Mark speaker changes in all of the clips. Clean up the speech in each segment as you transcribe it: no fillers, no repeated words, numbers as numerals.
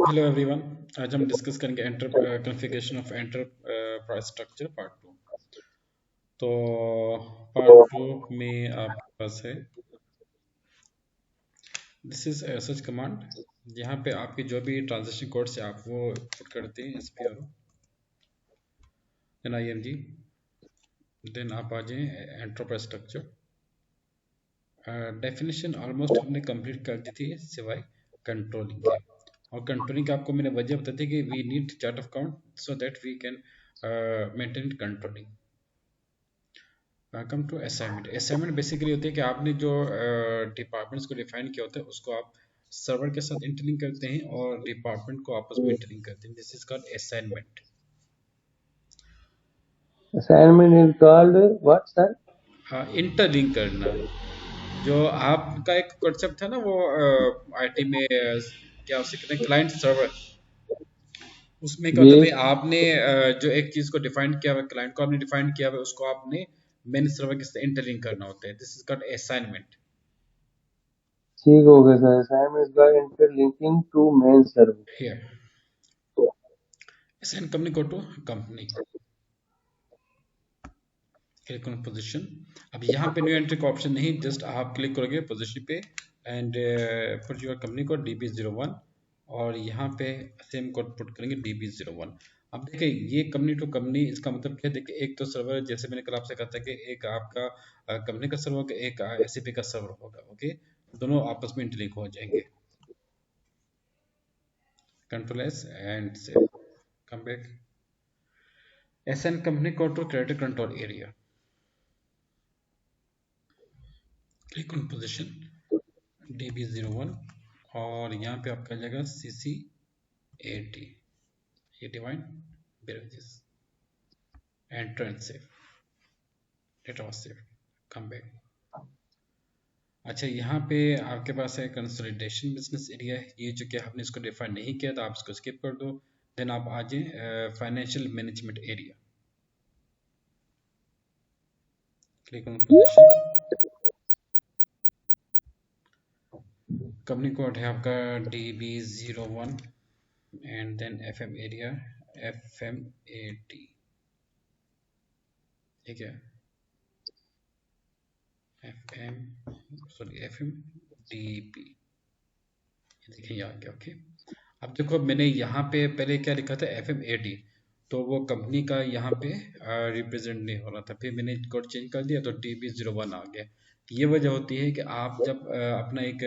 Speaker 1: Hello everyone. आज हम discuss करेंगे configuration of enterprise structure part two. तो पार्ट टू में आपके पास है दिस इज सच कमांड। यहाँ पे आपके जो भी ट्रांजेक्शन कोड से आप वो पुट करते हैं S P R then I M G, then आप आ जाएँ एंटरप्राइज स्ट्रक्चर। डेफिनेशन ऑलमोस्ट हमने कंप्लीट कर दी थी सिवाय कंट्रोलिंग के। और कंट्रोलिंग का आपको मैंने वजह बता दी कि we need chart of count so that we can maintain controlling. Come to assignment. Assignment basically होती है कि आपने जो डिपार्टमेंट्स को डिफाइन किया होता है उसको आप सर्वर के साथ इंटरलिंक करते हैं और डिपार्टमेंट को आपस में इंटरलिंक करते हैं। This is called assignment.
Speaker 2: Assignment is called what, sir?
Speaker 1: Interlink करना। जो आपका एक कॉन्सेप्ट था ना वो आईटी में क्या उसे कहते हैं क्लाइंट सर्वर। उसमें क्या होता है भाई,
Speaker 2: Yes,
Speaker 1: आपने जो एक चीज को डिफाइन किया हुआ क्लाइंट को आपने डिफाइन किया हुआ उसको आपने मेन सर्वर के साथ इंटरलिंक करना होता है। This is called assignment.
Speaker 2: ठीक हो गया sir. Assignment is called interlinking to main server.
Speaker 1: Here assign company go to company, click on position. अब यहाँ पे न्यू एंट्री का ऑप्शन नहीं, जस्ट आप क्लिक करोगे पोजीशन पे and put your company code DB01 और यहाँ पे सेम कोड पुट करेंगे DB01। अब देखिए ये कंपनी टू कंपनी, इसका मतलब क्या है? देखिए एक तो सर्वर जैसे मैंने कल आपसे कहा था कि एक आपका कंपनी का सर्वर होगा, एक SAP का सर्वर होगा। ओके, दोनों आपस में इंटरलिंक हो जाएंगे। Control S and save, come back. Assign company code to credit control area, click on position DB01 और यहाँ पे आपका आ जाएगा CC80, ये divine beverages entrance save, data was save, come back. अच्छा यहाँ पे आपके पास है कंसोलिडेशन बिजनेस एरिया। ये जो कि आपने इसको डिफाइन नहीं किया था, आप इसको स्किप कर दो। देन आप आ जाए financial management area, click on position. Company code है आपका DB01 and then FM area FM80, ठीक है। FM सॉरी FMDP, ये देखिए यहाँ आ गया। ओके, अब देखो मैंने यहाँ पे पहले क्या लिखा था FM80, तो वो कंपनी का यहाँ पे रिप्रेजेंट नहीं हो रहा था। फिर मैंने कोड चेंज कर दिया तो DB01 आ गया। ये वजह होती है कि आप जब अपना एक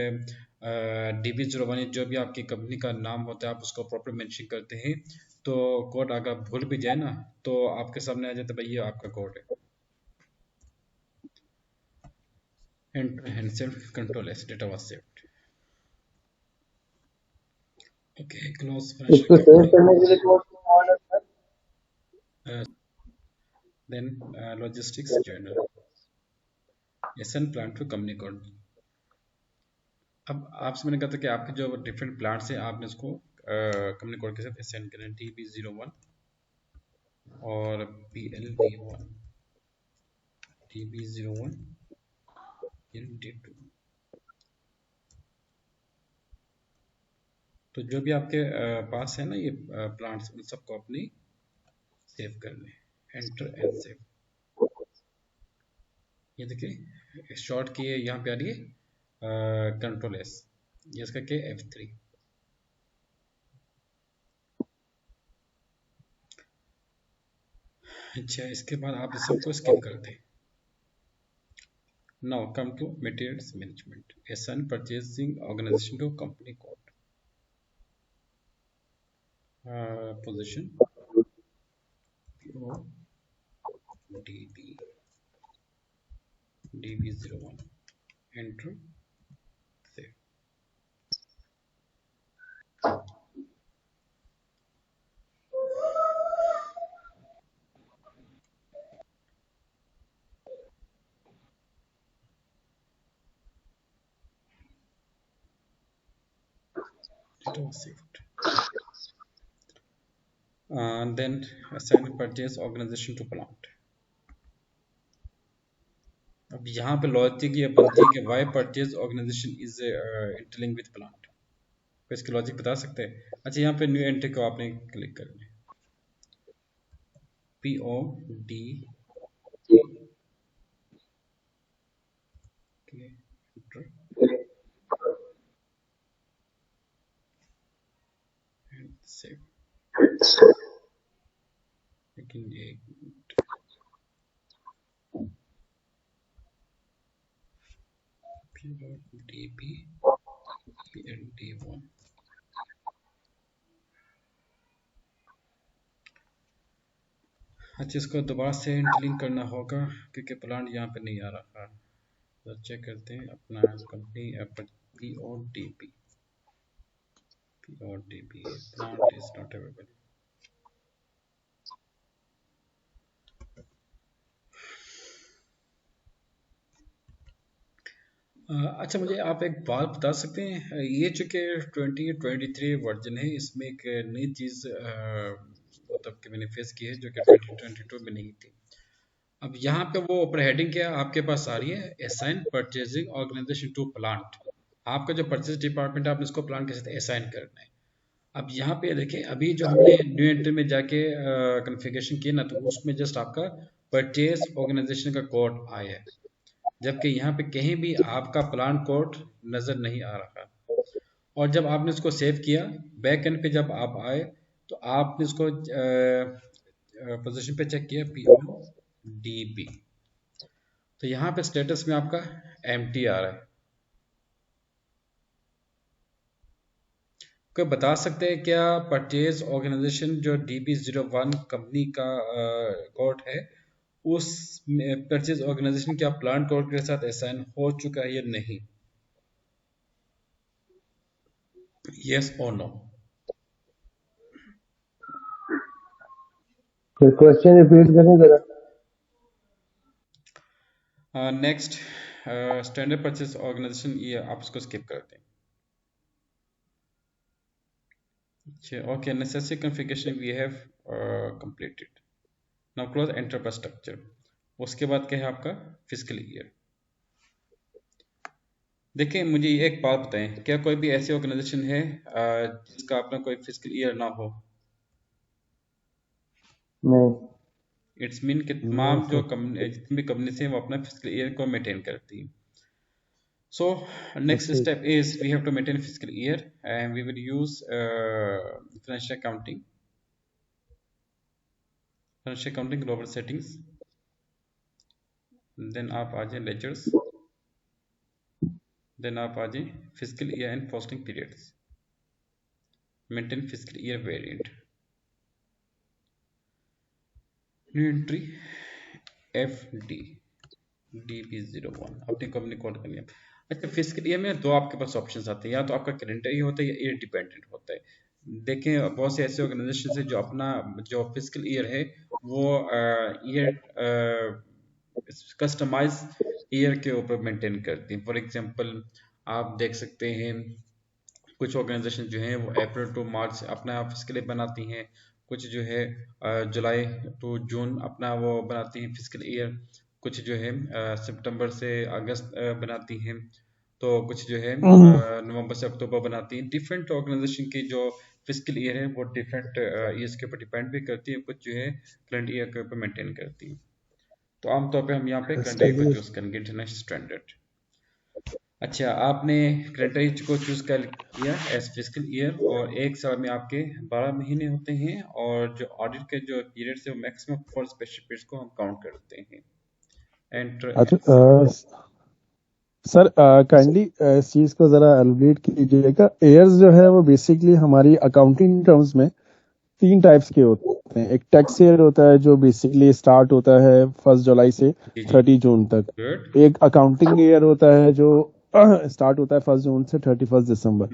Speaker 1: DB01 जो भी आपकी कंपनी का नाम होता है आप उसको प्रॉपर मेंशन करते हैं, तो कोड अगर भूल भी जाए ना तो आपके सामने आ जाता है भाई ये आपका कोड है। Enter handset control S, data was saved. Okay, close financial
Speaker 2: इसको सेव
Speaker 1: कंपनी,
Speaker 2: करने के लिए कौन सा कमांड है sir?
Speaker 1: Then logistics journal, assign plant to company code. अब आपसे मैंने कहा था कि आपके जो डिफरेंट प्लांट्स हैं आपने उसको कंपनी कोड के साथ एसएन करें, DB01 और PLV1, DB01 LD2। तो जो भी आपके पास है ना ये प्लांट्स, उन सबको अपनी सेव कर लें। एंटर एंड सेव, ये देखिए शॉर्ट की है यहाँ पे आ रही है कंट्रोल एस, ये इसका क्या F3। अच्छा, इसके बाद आप इस सबको स्किप कर दें। Now come to materials management. Assign purchasing organization to company code. Position PO DB01. Enter, save. It was saved. Then assign purchase organization to plant. अब यहाँ पे लॉजिक ये बनती है कि why purchase organization is interlinked with plant. कोई इसकी logic बता सकते हैं? अच्छा, यहाँ पे न्यू एंट्री को आपने क्लिक करना है, POD, सेव। लेकिन ये PODB END1, अच्छा इसको दोबारा से इंटरलिंक करना होगा क्योंकि प्लांट यहाँ पे नहीं आ रहा। तो चेक करते हैं अपना company app, PODB plant is not available. अच्छा, मुझे आप एक बात बता सकते हैं, ये चूंकि 2023 वर्जन है, इसमें एक नई चीज़ मतलब कि मैंने फेस की है जो कि 2022 में नहीं थी। अब यहाँ पे वो ऊपर हेडिंग क्या आपके पास आ रही है, assign purchasing organisation to plant. आपका जो परचेज डिपार्टमेंट है, आपने इसको प्लांट के साथ असाइन करना है। अब यहाँ पे देखें, अभी जो हमने न्यू एंट्री में जाके कॉन्फ़िगरेशन किया ना, तो उसमें जस्ट आपका परचेज ऑर्गेनाइजेशन का कोड आया है, जबकि यहाँ पे कहीं भी आपका प्लान कोड नज़र नहीं आ रहा। और जब आपने इसको सेव किया, बैक एंड पे जब आप आए तो आपने इसको पोजीशन पे चेक किया, PODB, तो यहाँ पे स्टेटस में आपका एम्प्टी आ रहा है। कोई बता सकते हैं क्या परचेज ऑर्गेनाइजेशन जो DB01 कंपनी का कोड है, उस परचेज ऑर्गेनाइजेशन क्या प्लान कोड के साथ असाइन हो चुका है या नहीं? यस और नो?
Speaker 2: क्वेश्चन रिपीट करें जरा।
Speaker 1: नेक्स्ट, स्टैंडर्ड परचेज ऑर्गेनाइजेशन, ये आप इसको स्किप करते हैं। अच्छा, okay, necessary configuration we have completed, now close enterprise structure. उसके बाद क्या है आपका फिजिकल ईयर। देखिए, मुझे एक बात बताएं, क्या कोई भी ऐसी ऑर्गेनाइजेशन है जिसका अपना कोई फिजिकल ईयर ना हो?
Speaker 2: नहीं।
Speaker 1: इट्स मीन कि तमाम जो जितनी भी कंपनी हैं वो अपना फिजिकल ईयर को मेंटेन करती हैं। So next
Speaker 2: अच्छा।
Speaker 1: step is we have to maintain fiscal year and we will use financial accounting, global settings, then आप आ जाए ledgers, then आप आ जाए fiscal year and posting periods, maintain fiscal year variant, new entry FD DB01 अपनी company code करनी है। अच्छा, फिजिकल ईयर में दो आपके पास ऑप्शंस आते हैं, या तो आपका कैलेंडर ईयर होता है या ईयर डिपेंडेंट होता है। देखें, बहुत से ऐसे ऑर्गेनाइजेशन है जो अपना जो फिजिकल ईयर है वो ईयर कस्टमाइज ईयर के ऊपर मेंटेन करती हैं। फॉर एग्जांपल आप देख सकते हैं कुछ ऑर्गेनाइजेशन जो हैं वो अप्रैल टू मार्च अपना फिजिकल ईयर बनाती हैं, कुछ जो है जुलाई टू जून अपना वो बनाती हैं फिजिकल ईयर, कुछ जो है सितंबर से अगस्त बनाती हैं, तो कुछ जो है नवंबर से अक्टूबर बनाती हैं। डिफरेंट ऑर्गेनाइजेशन की जो फिजिकल ईयर है वो डिफरेंट ईयर्स के ऊपर डिपेंड भी करती है, कुछ जो है करंट ईयर के ऊपर मेंटेन करती है। तो आमतौर पे हम यहाँ पे करंट ईयर को चूज करेंगे, इंटरनेशनल स्टैंडर्ड। अच्छा, आपने करंट ईयर को चूज कर किया एज फिजिकल ईयर, और एक साल में आपके 12 महीने होते हैं, और जो ऑडिट के जो पीरियड्स है वो मैक्सिमम 4 स्पेशल पीरियड्स को हम काउंट करते हैं। एंटर
Speaker 3: अच्छा सर, काइंडली इस चीज को जरा एलिब्रेट कीजिएगा। एयर्स जो है वो बेसिकली हमारी अकाउंटिंग टर्म्स में 3 टाइप्स के होते हैं। एक टैक्स ईयर होता है जो बेसिकली स्टार्ट होता है 1 जुलाई से 30 जून तक।
Speaker 1: गुड।
Speaker 3: एक अकाउंटिंग ईयर होता है जो स्टार्ट होता है 1 जून से 31 दिसंबर।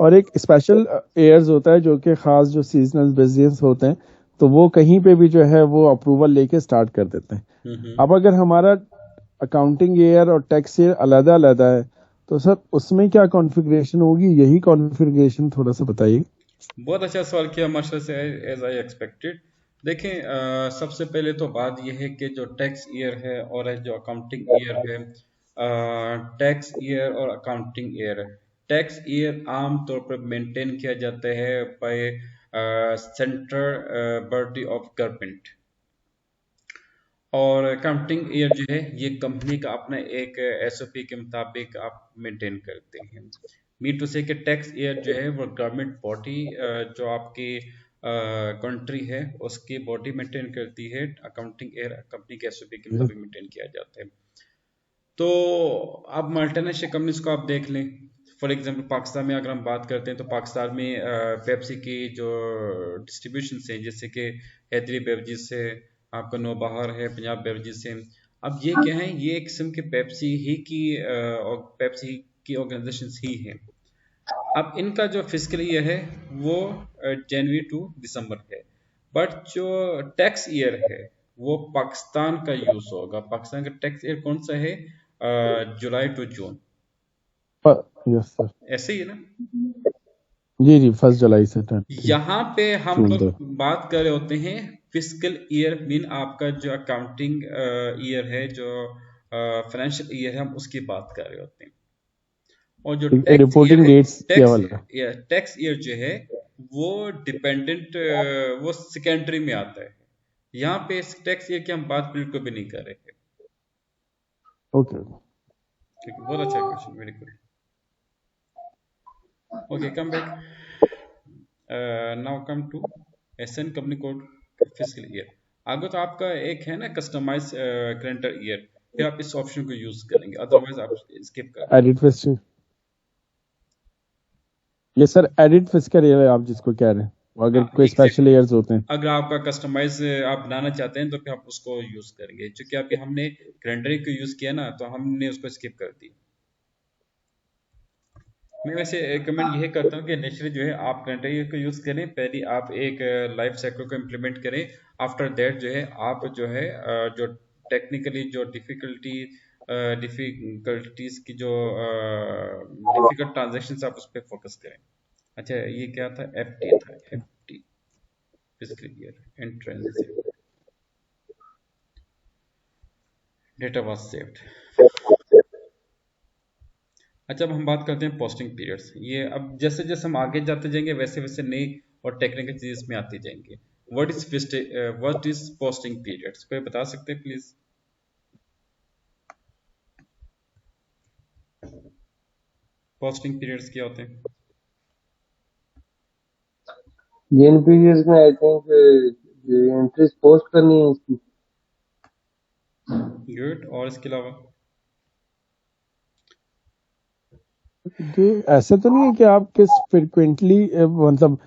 Speaker 3: और एक स्पेशल एयर्स होता है जो कि खास जो सीजनल बिजनेस होते हैं तो वो कहीं पे भी जो है वो अप्रूवल लेके स्टार्ट कर देते हैं। अब अगर हमारा अकाउंटिंग ईयर और टैक्स ईयर अलग अलग है तो सर उसमें क्या कॉन्फ़िगरेशन होगी, यही कॉन्फ़िगरेशन थोड़ा सा बताइए।
Speaker 1: बहुत अच्छा सवाल किया मास्टर से, एज आई एक्सपेक्टेड। देखें, सबसे पहले तो बात यह है कि जो टैक्स ईयर है और जो अकाउंटिंग ईयर है, टैक्स ईयर और अकाउंटिंग ईयर, टैक्स ईयर आमतौर पर मेंटेन किया जाता है by central body of government, और अकाउंटिंग ईयर जो है ये कंपनी का अपना एक एसओपी के मुताबिक आप मेंटेन करते हैं। मीन टू से कि टैक्स ईयर जो है वो गवर्नमेंट बॉडी जो आपकी कंट्री है उसकी बॉडी मेंटेन करती है, अकाउंटिंग ईयर कंपनी के एसओपी के मुताबिक मेंटेन किया जाता है। तो अब मल्टीनेशनल कंपनीज को आप देख लें, फॉर एग्जांपल पाकिस्तान में अगर हम बात करते हैं तो पाकिस्तान में पेप्सी की जो डिस्ट्रीब्यूशन है, जैसे कि हैदरी बेवरेजेस है, आपका नौबहार है, पंजाब बेवरेजेस है। अब ये क्या है, ये एक किस्म के पेप्सी ही की और पेप्सी की ऑर्गेनाइजेशन ही है। अब इनका जो फिस्कल ईयर है वो जनवरी टू दिसंबर है, बट जो टैक्स ईयर है वो पाकिस्तान का यूज होगा। पाकिस्तान का टैक्स ईयर कौन सा है, जुलाई टू जून,
Speaker 3: यस सर,
Speaker 1: ऐसे ही है ना।
Speaker 3: जी जी, 1 जुलाई से 30
Speaker 1: यहाँ पे हम
Speaker 3: जून
Speaker 1: लोग
Speaker 3: तक।
Speaker 1: बात कर रहे होते हैं फिस्कल ईयर, मीन आपका जो अकाउंटिंग ईयर है, जो फाइनेंशियल ईयर है, हम उसकी बात कर रहे होते हैं। और जो टैक्स ईयर
Speaker 3: रिपोर्टिंग
Speaker 1: है,
Speaker 3: डेट्स क्या वाला?
Speaker 1: टैक्स ईयर जो है वो डिपेंडेंट, वो सेकेंडरी में आता है। यहाँ पे टैक्स ईयर की हम बात बिल्कुल भी नहीं कर रहे हैं।
Speaker 3: ओके,
Speaker 1: ठीक है, बहुत अच्छा question, very good. Okay, come back, now come to assign company code fiscal year. आगे तो आपका एक है ना कस्टमाइज कैलेंडर ईयर, फिर आप इस ऑप्शन को यूज करेंगे, अदरवाइज आप स्किप कर
Speaker 3: एडिट फिस्कल, ये सर एडिट फिस्कल ईयर आप जिसको कह रहे हैं, अगर कोई स्पेशल ईयर्स होते हैं।
Speaker 1: अगर आपका कस्टमाइज आप बनाना चाहते हैं तो फिर आप उसको यूज करेंगे। क्योंकि अभी हमने कैलेंडर को यूज किया ना, तो हमने उसको स्किप कर दी। मैं वैसे रिकमेंड यही करता हूँ कि नेचुरली जो है आप कैलेंडर को यूज करें, पहले आप एक लाइफ साइकिल को इम्प्लीमेंट करें। आफ्टर दैट जो है आप जो है जो टेक्निकली जो डिफिकल्टीज की जो डिफिकल्ट ट्रांजेक्शन आप उस पर फोकस करें। अच्छा, ये क्या था, एफटी था, FT fiscal year and transition, data was saved. अच्छा, अब हम बात करते हैं पोस्टिंग पीरियड्स। ये अब जैसे जैसे हम आगे जाते जाएंगे वैसे वैसे नई और टेक्निकल चीजें में आती जाएंगी। व्हाट इज पोस्टिंग पीरियड्स, कोई बता सकते हैं प्लीज? पोस्टिंग पीरियड्स क्या होते हैं?
Speaker 2: जेन पीरियड्स में आई थिंक एंट्रीज पोस्ट करनी है इसकी।
Speaker 1: गुड, और इसके अलावा
Speaker 3: ये ऐसे तो नहीं है कि आप किस फ्रिक्वेंटली, मतलब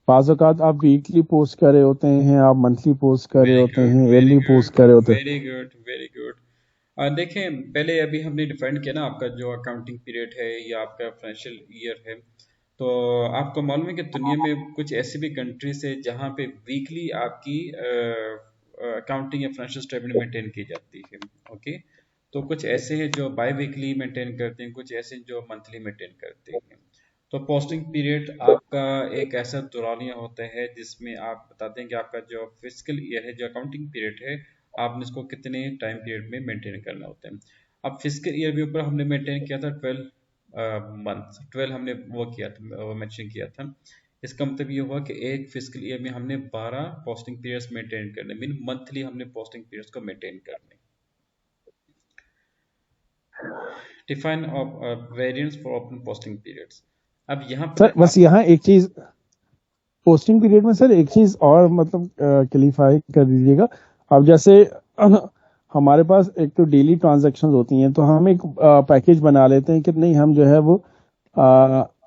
Speaker 3: बाज़ औक़ात आप वीकली पोस्ट कर रहे होते हैं, आप मंथली पोस्ट कर रहे होते हैं, ईयरली पोस्ट कर रहे होते हैं।
Speaker 1: Very good, very good. देखें, पहले अभी हमने डिफाइन किया ना आपका जो अकाउंटिंग पीरियड है या आपका फाइनेंशियल ईयर है। तो आपको मालूम है कि दुनिया में कुछ ऐसी भी कंट्रीज है जहाँ पे वीकली आपकी अकाउंटिंग या फाइनेंशियल स्टेटमेंट मेंटेन की जाती है। ओके, तो कुछ ऐसे हैं जो बाई वीकली मेंटेन करते हैं, कुछ ऐसे जो मंथली मेंटेन करते हैं। तो पोस्टिंग पीरियड आपका एक ऐसा दौरानिया होता है जिसमें आप बताते हैं कि आपका जो फिस्कल ईयर है, जो अकाउंटिंग पीरियड है, आपने इसको कितने टाइम पीरियड में मेंटेन करना होता है। अब फिस्कल ईयर के ऊपर हमने मेंटेन किया था 12 मंथ, 12 हमने वो किया था, वो मेंशन किया था। इसका मतलब ये हुआ कि एक फिस्कल ईयर में हमने 12 पोस्टिंग पीरियड्स मेंटेन करने, मीन मंथली हमने पोस्टिंग पीरियड्स को मेंटेन करने। Define variants for open posting periods. अब यहाँ पर
Speaker 3: सर बस यहाँ एक चीज, पोस्टिंग पीरियड में सर एक चीज और मतलब क्लियरिफाई कर दीजिएगा। अब जैसे हमारे पास एक तो डेली ट्रांजैक्शंस होती हैं, तो हम एक पैकेज बना लेते हैं कि नहीं हम जो है वो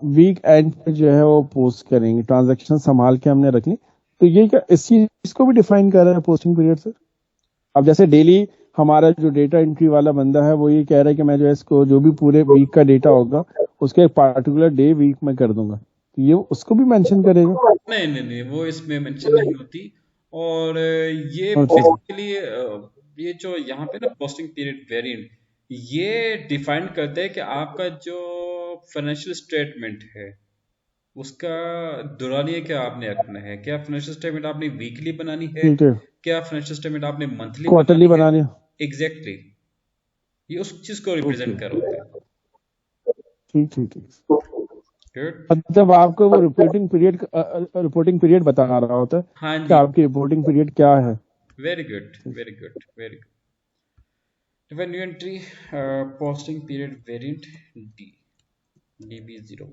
Speaker 3: वीक एंड पे जो है वो पोस्ट करेंगे, ट्रांजैक्शन संभाल के हमने रखनी। तो ये क्या इस चीज को भी डिफाइन कर रहा है पोस्टिंग पीरियड सर? अब जैसे डेली हमारा जो डेटा एंट्री वाला बंदा है वो ये कह रहा है कि मैं जो है इसको जो भी पूरे वीक का डेटा होगा उसके एक पार्टिकुलर डे वीक में कर दूंगा, तो ये उसको भी मेंशन करेगा?
Speaker 1: नहीं नहीं नहीं, वो इसमें मेंशन नहीं होती। और ये बेसिकली ये जो यहाँ पे ना पोस्टिंग पीरियड वेरिएंट, ये डिफाइन करते हैं कि आपका जो फाइनेंशियल स्टेटमेंट है उसका दौरानिया क्या आपने रखना है। क्या फाइनेंशियल स्टेटमेंट आपने वीकली बनानी है,
Speaker 3: ठीक है,
Speaker 1: क्या फाइनेंशियल स्टेटमेंट आपने मंथली
Speaker 3: क्वार्टरली बनानी है?
Speaker 1: एग्जैक्टली, ये उस चीज को रिप्रेजेंट कर होता है।
Speaker 3: ठीक ठीक ठीक।
Speaker 1: गुड।
Speaker 3: मतलब आपको वो रिपोर्टिंग पीरियड बता रहा होता है
Speaker 1: हाँ
Speaker 3: कि
Speaker 1: जी,
Speaker 3: आपकी रिपोर्टिंग पीरियड क्या है।
Speaker 1: Very good, very good, very good. Define new entry, posting period variant D, DB01, D0।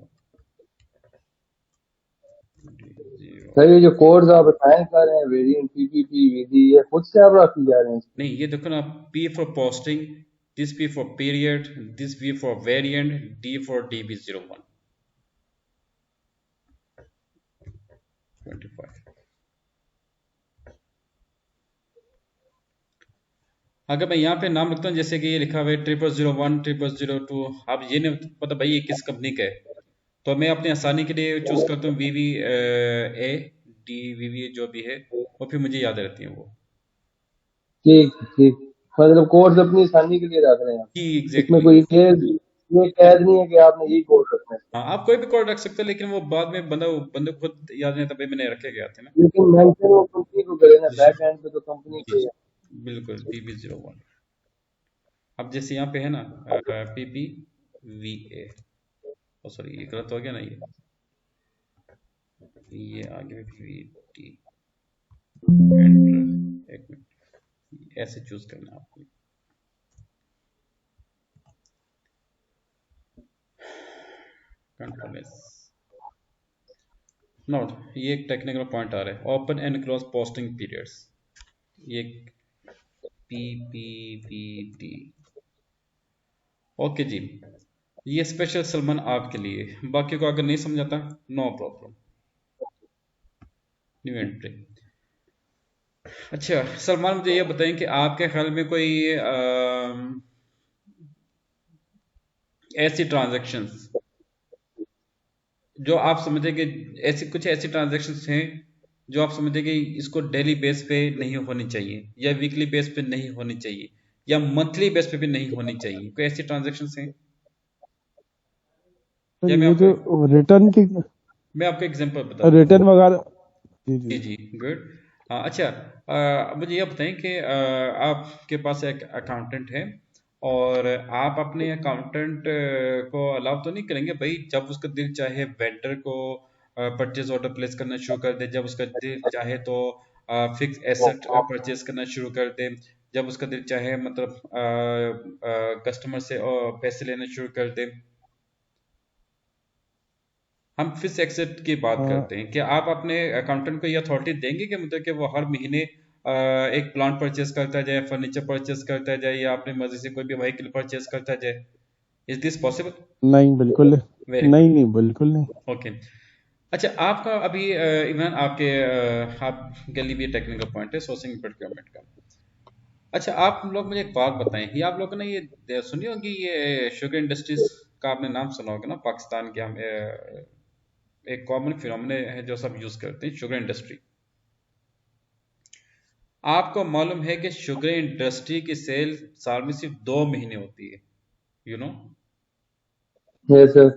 Speaker 2: Sir ये जो कोड्स आप असाइन कर रहे हैं वेरिएंट पीपीपी वीडी ये खुद से आप रखी जा रहे हैं इसमें?
Speaker 1: नहीं, ये देखो ना, P for posting, this P for period, this V for variant, D for DB01, 25। अगर मैं यहाँ पे नाम लिखता हूँ, जैसे कि ये लिखा हुआ है 0001, 0002, अब ये नहीं पता भाई ये किस कंपनी का है, तो मैं अपनी आसानी के लिए चूज करता हूँ VV A D VV जो भी है, वो फिर मुझे याद रहती है वो।
Speaker 2: ठीक ठीक, मतलब कोड्स अपनी आसानी के लिए रख रहे हैं आप,
Speaker 1: जी,
Speaker 2: इसमें
Speaker 1: एग्जैक्टली।
Speaker 2: कोई ये कैद नहीं है कि आपने यही कोड रखना है।
Speaker 1: हाँ, आप कोई भी कोड रख सकते हो, लेकिन वो बाद में बंदे को खुद याद नहीं आता भाई मैंने रखे गए थे ना।
Speaker 2: लेकिन मेंशन वो कंपनी को करे ना,
Speaker 1: जी
Speaker 2: बैक एंड पे तो कंपनी
Speaker 1: जी
Speaker 2: को
Speaker 1: जी,
Speaker 2: है।
Speaker 1: बिल्कुल DB01। अब जैसे यहाँ पे है ना PPVA, ओ सॉरी ये गलत हो गया ना, ये आगे VT, एंटर, एक मिनट, ऐसे चूज करना है आपको। Control S. नोट, ये एक टेक्निकल पॉइंट आ रहा है, open and close posting periods, ये PPPD। ओके जी, ये स्पेशल सलमान आपके लिए, बाकी को अगर नहीं समझाता नो प्रॉब्लम। New entry. अच्छा सलमान, मुझे ये बताएं कि आपके ख्याल में कोई ऐसी ट्रांजैक्शंस जो आप समझे कि ऐसी ट्रांजैक्शंस हैं जो आप समझे कि इसको डेली बेस पे नहीं होनी चाहिए, या वीकली बेस पे नहीं होनी चाहिए, या मंथली बेस पे भी नहीं होनी चाहिए, कोई ऐसी ट्रांजैक्शंस हैं?
Speaker 3: तो
Speaker 1: या
Speaker 3: ये जो
Speaker 1: मैं आपको एग्जांपल बताता हूँ।
Speaker 3: रिटर्न वगैरह, जी
Speaker 1: जी
Speaker 3: जी।
Speaker 1: जी, गुड। हाँ अच्छा, मुझे ये बताएं कि आपके पास एक अकाउंटेंट है, और आप अपने अकाउंटेंट को अलाउ तो नहीं करेंगे भाई जब उसका दिल चाहे वेंडर को परचेज ऑर्डर प्लेस करना शुरू कर दे, जब उसका दिल चाहे तो फिक्स एसेट परचेज करना शुरू कर दे, जब उसका दिल चाहे मतलब कस्टमर से पैसे लेना शुरू कर दे। हम फिक्स एसेट की बात करते हैं, क्या आप अपने अकाउंटेंट को ये अथॉरिटी देंगे कि मतलब कि वो हर महीने एक प्लांट परचेज करता जाए, फर्नीचर परचेज करता जाए, या अपनी मर्जी से कोई भी व्हीकल परचेज करता जाए? Is this possible?
Speaker 3: नहीं बिल्कुल
Speaker 1: वेरी
Speaker 3: नहीं, नहीं बिल्कुल नहीं।
Speaker 1: Good, okay. अच्छा आपका अभी इमरान, आपके लिए भी टेक्निकल पॉइंट है सोर्सिंग प्रोक्योरमेंट का। अच्छा आप लोग मुझे एक बात बताएं, ये आप लोगों ने ये सुनी होगी, ये शुगर इंडस्ट्रीज का आपने नाम सुना होगा ना, पाकिस्तान के हम एक कॉमन फिनोमेना है जो सब यूज करते हैं, शुगर इंडस्ट्री। आपको मालूम है कि शुगर इंडस्ट्री की सेल साल में सिर्फ 2 महीने होती है, यू नो।
Speaker 2: Yes sir.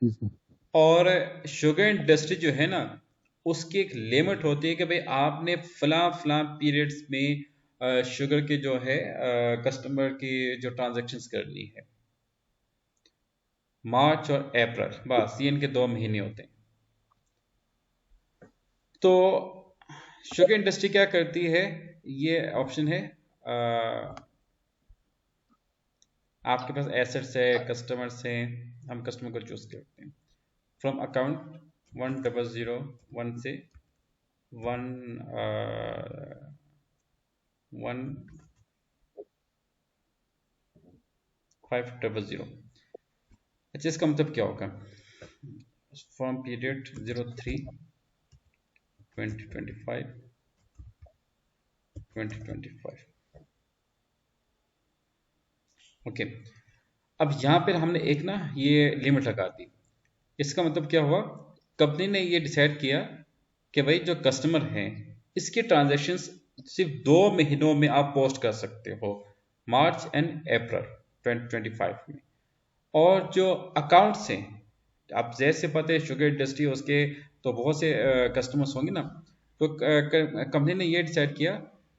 Speaker 3: जी सर।
Speaker 1: और शुगर इंडस्ट्री जो है ना, उसकी एक लिमिट होती है कि भाई आपने फला फला पीरियड्स में शुगर के जो है कस्टमर की जो ट्रांजैक्शंस करनी है, मार्च और अप्रैल, बस ये इनके 2 महीने होते हैं। तो शुगर इंडस्ट्री क्या करती है, ये ऑप्शन है, आपके पास एसेट्स है, कस्टमर्स हैं, हम कस्टमर को चूज करते हैं फ्रॉम अकाउंट 1001 से 1500। अच्छा इसका मतलब क्या होगा, फ्रॉम पीरियड 03/2025 2025। ओके, अब यहाँ पर हमने एक ना ये लिमिट लगा दी। इसका मतलब क्या हुआ, कंपनी ने ये डिसाइड किया कि भाई जो कस्टमर हैं इसकी ट्रांजैक्शंस सिर्फ 2 महीनों में आप पोस्ट कर सकते हो, मार्च एंड अप्रैल 2025 में। और जो अकाउंट्स हैं, आप जैसे पता है शुगर इंडस्ट्री उसके तो बहुत से कस्टमर्स होंगे ना, तो कंपनी ने ये डिसाइड किया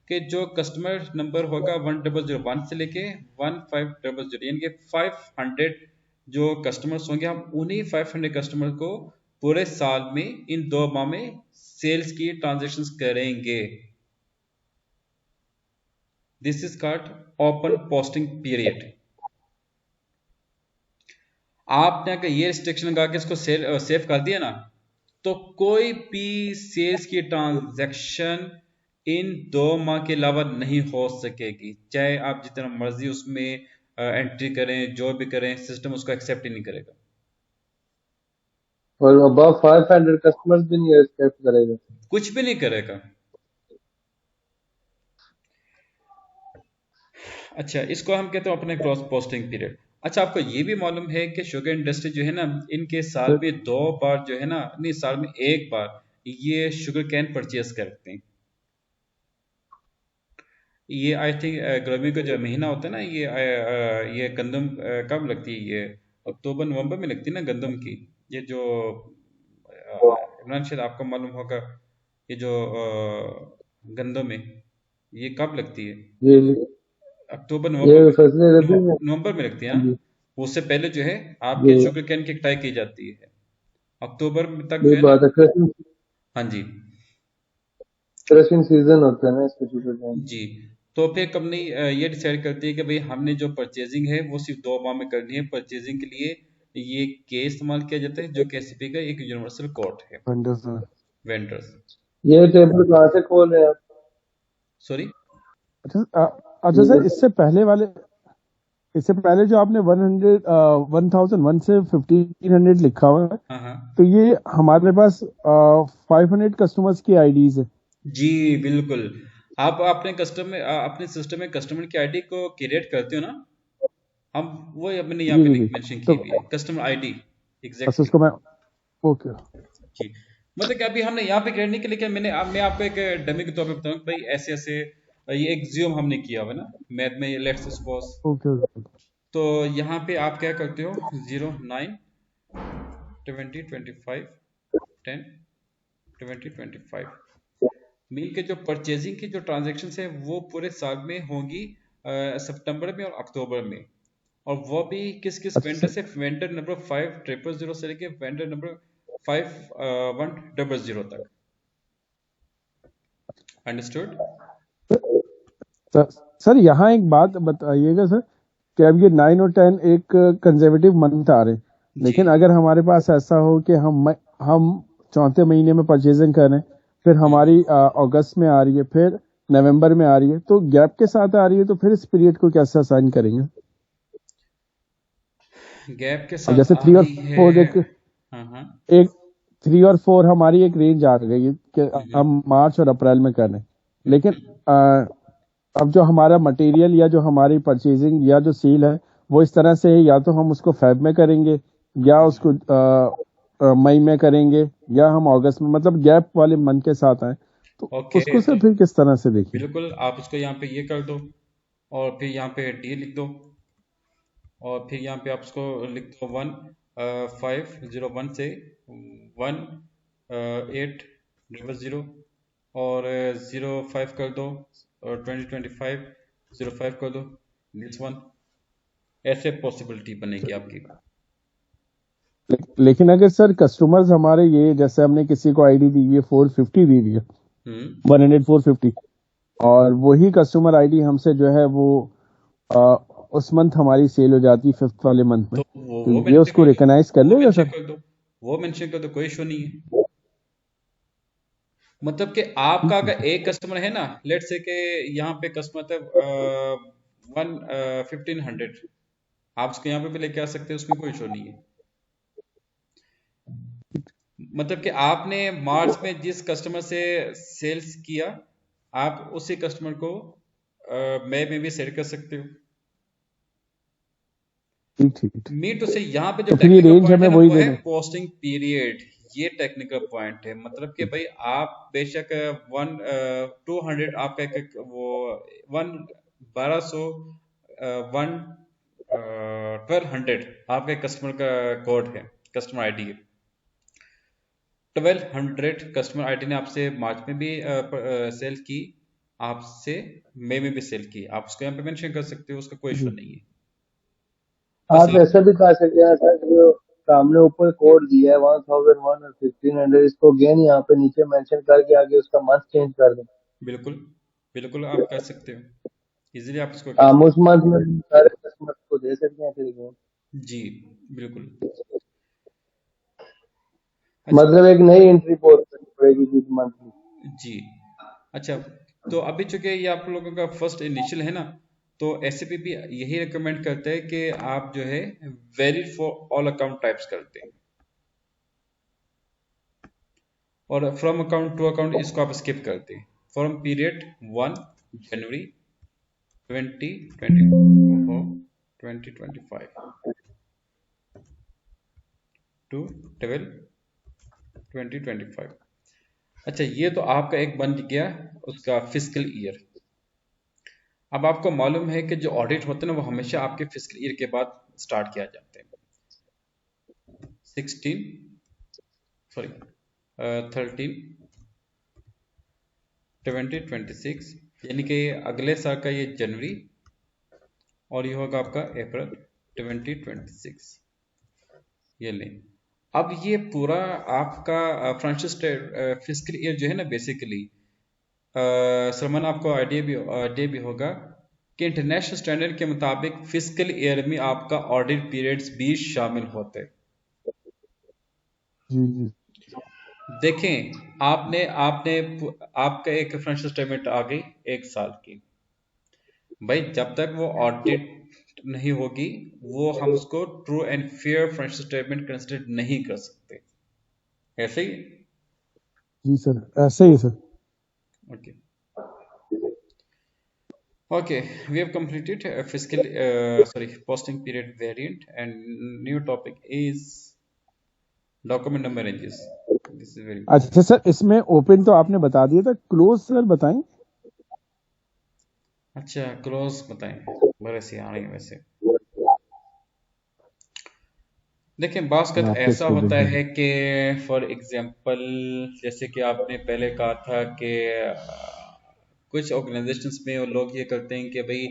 Speaker 1: कि जो कस्टमर नंबर होगा 1001 से लेके 1500, यानी कि 500 जो कस्टमर्स होंगे हम उन्हीं 500 कस्टमर को पूरे साल में इन 2 माह में सेल्स की ट्रांजेक्शन्स करेंगे। This is called open posting period. आपने अगर ये रिस्ट्रिक्शन लगा के इसको सेव कर दिया ना, तो कोई भी सेल्स की ट्रांजैक्शन इन 2 माह के अलावा नहीं हो सकेगी, चाहे आप जितना मर्जी उसमें एंट्री करें, जो भी करें, सिस्टम उसको एक्सेप्ट ही नहीं करेगा।
Speaker 2: और अबव 500 कस्टमर्स भी नहीं एक्सेप्ट करेगा,
Speaker 1: कुछ भी नहीं करेगा। अच्छा, इसको हम कहते हैं अपने क्रॉस पोस्टिंग पीरियड। अच्छा, आपको ये भी मालूम है कि शुगर इंडस्ट्री जो है ना, इनके साल में 2 बार जो है ना, नहीं साल में 1 बार ये शुगर कैन परचेज करते हैं। ये आई थिंक गर्मी का जो महीना होता है ना, ये गंदम कब लगती है, ये अक्टूबर नवंबर में लगती है ना गंदम की। ये जो इमरान शायद आपको मालूम होगा, ये जो गंदम है ये कब लगती है?
Speaker 2: ये
Speaker 1: अक्टूबर नवंबर
Speaker 2: ये
Speaker 1: में,
Speaker 2: फसलें रबी में।
Speaker 1: नवंबर में लगती है
Speaker 2: जी
Speaker 1: ना। उससे पहले जो है आपके
Speaker 2: जी,
Speaker 1: शुगर कैन की कटाई की जाती है अक्टूबर तक
Speaker 2: ये
Speaker 1: जो है ना।
Speaker 2: बात है, क्रशिंग
Speaker 1: हाँ जी
Speaker 2: क्रशिंग सीजन होता है ना इसका शुगर केन।
Speaker 1: जी। तो फिर कंपनी ये डिसाइड करती है कि भाई हमने जो परचेजिंग है वो सिर्फ 2 माह में करनी है। परचेजिंग के लिए ये के इस्तेमाल किया जाता है, जो KCP का एक यूनिवर्सल कोड है।
Speaker 3: अंडरस्टैंड।
Speaker 1: वेंडर्स,
Speaker 2: ये टेबल कहाँ से खोल रहे हैं आप?
Speaker 1: सॉरी।
Speaker 3: अच्छा अच्छा सर, इससे पहले जो आपने 1001 से 1500 लिखा हुआ है,
Speaker 1: हाँ हाँ
Speaker 3: तो ये हमारे पास 500 कस्टमर्स की आईडीज है।
Speaker 1: जी बिल्कुल। आप अपने सिस्टम में कस्टमर की आईडी को क्रिएट करते हो ना, हम वो मैंने यहाँ
Speaker 3: जी
Speaker 1: पे
Speaker 3: जी जी।
Speaker 1: मेंशन
Speaker 3: तो
Speaker 1: की भी है कस्टमर आईडी।
Speaker 3: बस
Speaker 1: एग्जैक्टली
Speaker 3: उसको मैं, ओके।
Speaker 1: जी। मतलब कि अभी हमने यहाँ पे क्रिएट नहीं किया, लेकिन मैं आपको एक डमी के तौर पे बताऊँ कि भाई ऐसे ऐसे ये एक ज्यूम हमने किया हुआ है ना मैथ में, लेट्स सपोज।
Speaker 3: Okay okay.
Speaker 1: तो यहाँ पे आप क्या करते हो, 09 20 25 10 20 25 मिल के जो परचेजिंग की जो ट्रांजेक्शन है वो पूरे साल में होंगी, सितंबर में और अक्टूबर में। और वो भी किस किस
Speaker 3: अच्छा
Speaker 1: वेंडर से, वेंडर नंबर 5000 से लेके वेंडर नंबर 5100 तक। अंडरस्टूड?
Speaker 3: सर, सर यहाँ एक बात बताइएगा सर, कि अब ये 9 और 10 एक कंजर्वेटिव मंथ आ रहे हैं,
Speaker 1: जी
Speaker 3: लेकिन अगर हमारे पास ऐसा हो कि हम चौथे महीने में परचेजिंग कर रहे हैं, फिर हमारी अगस्त में आ रही है, फिर नवंबर में आ रही है, तो गैप के साथ आ रही है, तो फिर इस पीरियड को कैसे असाइन करेंगे?
Speaker 1: गैप के
Speaker 3: अब
Speaker 1: साथ
Speaker 3: जैसे
Speaker 1: आ
Speaker 3: 3 और
Speaker 1: रही है।
Speaker 3: 4
Speaker 1: हाँ हाँ।
Speaker 3: एक 3 और 4 हमारी एक रेंज आ गई है कि
Speaker 1: हम्म,
Speaker 3: हम मार्च और अप्रैल में कर रहे हैं, लेकिन
Speaker 1: हम्म।
Speaker 3: अब जो हमारा मटेरियल या जो हमारी परचेजिंग या जो सील है, वो इस तरह से है, या तो हम उसको फेब में करेंगे, या उसको मई में करेंगे, या हम अगस्त में, मतलब गैप वाले मंथ के साथ आए, तो
Speaker 1: ओके,
Speaker 3: उसको
Speaker 1: तो
Speaker 3: सर फिर किस तरह से देखिए?
Speaker 1: बिल्कुल आप उसको यहाँ पे ये कर दो, और फिर यहाँ पे डी लिख दो, और फिर यहाँ पे आप उसको लिख दो 1501 से 1800, और 05 कर दो, और 2025 05 कर दो, दिस वन। ऐसे पॉसिबिलिटी बनेगी आपकी।
Speaker 3: लेकिन अगर सर कस्टमर्स हमारे, ये जैसे हमने किसी को आईडी दी है 450 दी हुई है,
Speaker 1: हम्म
Speaker 3: 100 450, और वही कस्टमर आईडी हमसे जो है वो आ, उस मंथ हमारी सेल हो जाती है 5th वाले मंथ में,
Speaker 1: तो
Speaker 3: तो
Speaker 1: वो
Speaker 3: ये
Speaker 1: मेंशन
Speaker 3: उसको
Speaker 1: कर दो,
Speaker 3: रिकॉग्नाइज कर
Speaker 1: वो
Speaker 3: लेगा
Speaker 1: मेंशन
Speaker 3: सर?
Speaker 1: कर दो, वो मेंशन कर दो, कोई इशू नहीं है। मतलब कि आपका
Speaker 3: ठीक है
Speaker 1: अगर
Speaker 3: सर।
Speaker 1: एक कस्टमर है ना, लेट से के यहाँ पे कस्टमर था 1500, आप उसको यहाँ पे भी लेके आ सकते हैं, उसमें कोई इशू नहीं है। मतलब कि आपने मार्च में जिस कस्टमर से सेल्स किया, आप उसी कस्टमर को मई में भी सेल कर सकते हो।
Speaker 3: ठीक ठीक ठीक।
Speaker 1: मीन टू से यहाँ पे जो
Speaker 3: तो फिर ये
Speaker 1: टेक्निकल
Speaker 3: रेंज
Speaker 1: पॉइंट है
Speaker 3: हमें
Speaker 1: ना,
Speaker 3: वही
Speaker 1: वो है
Speaker 3: देने।
Speaker 1: Posting period. ये टेक्निकल पॉइंट है, मतलब कि भाई आप बेशक 200 आपका वो 1200 वन 1200 आपके कस्टमर का कोड है, कस्टमर आईडी है। 1200 कस्टमर आईडी ने आपसे मार्च में भी सेल की, आपसे मई में भी सेल की, आप उसको यहाँ पे मेंशन कर सकते हो, उसका कोई इशू
Speaker 3: जी।
Speaker 1: नहीं है। बस
Speaker 2: आप
Speaker 1: आप
Speaker 2: ऐसा भी कर सकते हैं सर, जो सामने ऊपर कोड दिया है 1001 और 1500, इसको अगेन यहाँ पे नीचे मेंशन करके आगे उसका मंथ चेंज कर दें।
Speaker 1: बिल्कुल बिल्कुल आप कर सकते हो, इजीली आप इसको कर
Speaker 2: हम
Speaker 1: सकते
Speaker 2: उस मंथ में सारे कस्टमर को दे सकते हैं फिर again।
Speaker 1: हो। जी बिल्कुल। अच्छा
Speaker 2: मतलब एक नई एंट्री पोस्ट करनी पड़ेगी इस मंथ में।
Speaker 1: जी। अच्छा, तो अभी चूंकि ये आप लोगों का फर्स्ट इनिशियल है ना, तो एसएपी भी यही रिकमेंड करता है कि आप जो है varied for all account types करते हैं, और फ्रॉम अकाउंट टू अकाउंट इसको आप स्किप करते हैं। From period 1 January 2025 to 12/2025। अच्छा, ये तो आपका एक बन गया उसका फिजिकल ईयर। अब आपको मालूम है कि जो ऑडिट होते हैं ना, वो हमेशा आपके फिजिकल ईयर के बाद स्टार्ट किया जाते हैं। 16 सॉरी 13 2026, यानी कि अगले साल का ये जनवरी, और ये होगा आपका अप्रैल 2026। ये लें। अब ये पूरा आपका फिजिकल ईयर जो है ना, बेसिकली सलमान आपको आइडिया भी होगा कि इंटरनेशनल स्टैंडर्ड के मुताबिक फिजिकल ईयर में आपका ऑडिट पीरियड्स भी शामिल होते हैं।
Speaker 3: जी जी
Speaker 1: देखें, आपने आपने आपका एक फाइनेंशियल स्टेटमेंट आ गई 1 साल की, भाई जब तक वो ऑडिट नहीं होगी, वो हम उसको true and fair financial statement consider नहीं कर सकते। ऐसे ही।
Speaker 3: जी सर, ऐसे ही है sir.
Speaker 1: Okay okay, we have completed fiscal sorry posting period variant, and new topic is document number ranges. This is very important.
Speaker 3: अच्छा सर, इसमें ओपन तो आपने बता दिया था, क्लोज सर बताएं।
Speaker 1: अच्छा, क्लोज बताएं। बड़े सियाने हैं वैसे। देखिए, बास का
Speaker 3: सर आपके
Speaker 1: ऐसा होता
Speaker 3: स्टूडेंट
Speaker 1: है
Speaker 3: हैं।
Speaker 1: कि फॉर एग्जांपल, जैसे कि आपने पहले कहा था कि कुछ ऑर्गेनाइजेशंस में वो लोग ये करते हैं कि भाई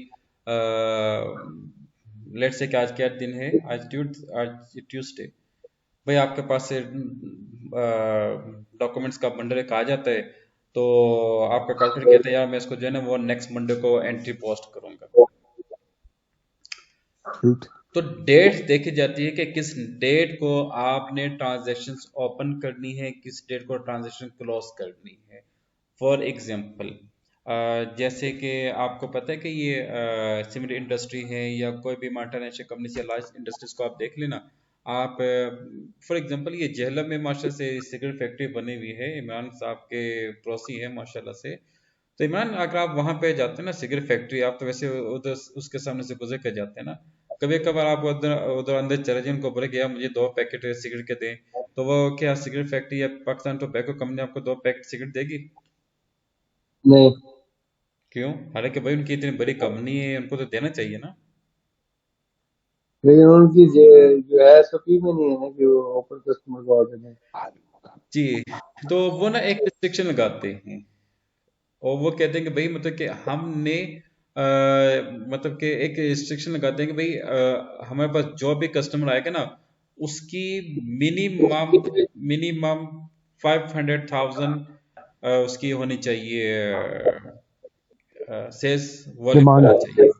Speaker 1: लेट से कि आज क्या दिन है, आज ट्यूसडे, भाई आपके पास से डॉक्यूमेंट्स का बंडल एक आ जाता है, तो आपका कैलकुलेटर कहता है यार मैं इसको जो है ना वो नेक्स्ट मंडे को एंट्री पोस्ट करूंगा।
Speaker 3: ठीक।
Speaker 1: तो डेट देखी जाती है कि किस डेट को आपने ट्रांजैक्शंस ओपन करनी है, किस डेट को ट्रांजैक्शन क्लोज करनी है। फॉर एग्जांपल, जैसे कि आपको पता है कि ये सीमेंट इंडस्ट्री है या कोई भी मल्टीनेशनल कंपनी से लार्ज इंडस्ट्रीज को आप देख लेना। आप फॉर एग्जांपल ये जेहलम में माशाल्लाह से सिगरेट फैक्ट्री बनी हुई है, इमरान साहब के पड़ोसी है माशाल्लाह से। तो इमरान, अगर आप वहां पे जाते हैं ना सिगरेट फैक्ट्री, आप तो वैसे उधर उसके सामने से गुजर कर जाते हैं ना, कभी कभार आप उधर उधर अंदर चले जाए, उनको बोले कि यार मुझे 2 पैकेट सिगरेट के दें, तो वो क्या सिगरेट फैक्ट्री या पाकिस्तान टोबैको कंपनी आपको 2 पैकेट सिगरेट देगी?
Speaker 2: नहीं,
Speaker 1: क्यों? हालांकि भाई उनकी इतनी बड़ी कंपनी है, उनको तो देना चाहिए ना।
Speaker 2: लेकिन उनकी जो है एसओपी में नहीं है ना कि वो ओपन कस्टमर को ऑर्डर दें।
Speaker 1: जी, तो वो ना एक रिस्ट्रिक्शन लगाते हैं, और वो कहते हैं कि भाई मतलब कि हमने मतलब कि एक रिस्ट्रिक्शन लगाते हैं कि भाई हमारे पास जो भी कस्टमर आएगा ना, उसकी मिनिमम मिनिमम 500,000 उसकी होनी चाहिए, सेल्स वॉल्यूम
Speaker 3: डिमांड।
Speaker 1: होना चाहिए।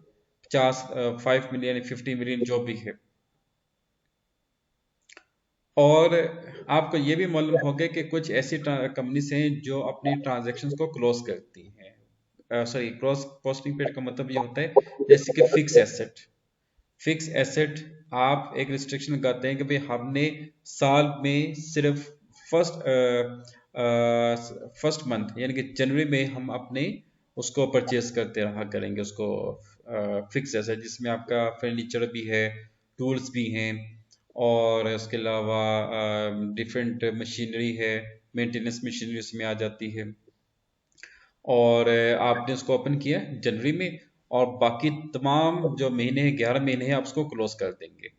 Speaker 1: 50 5 मिलियन 50 मिलियन जो भी है। और आपको ये भी मालूम होगा कि कुछ ऐसी कंपनीज हैं जो अपनी ट्रांजैक्शंस को क्लोज करती हैं। सॉरी, क्रॉस पोस्टिंग पीरियड का मतलब ये होता है जैसे कि फिक्स एसेट आप एक रिस्ट्रिक्शन लगाते हैं कि भाई हमने साल में सिर्फ फर्स्ट मंथ यानी कि जनवरी में हम अपने उसको परचेज करते रहा करेंगे उसको। फिक्स एसेट जिसमें आपका फर्नीचर भी है, टूल्स भी हैं, और उसके अलावा डिफरेंट मशीनरी है, मेंटेनेंस मशीनरी उसमें आ जाती है। और आपने उसको ओपन किया जनवरी में, और बाकी तमाम जो महीने हैं 11 महीने हैं आप उसको क्लोज कर देंगे,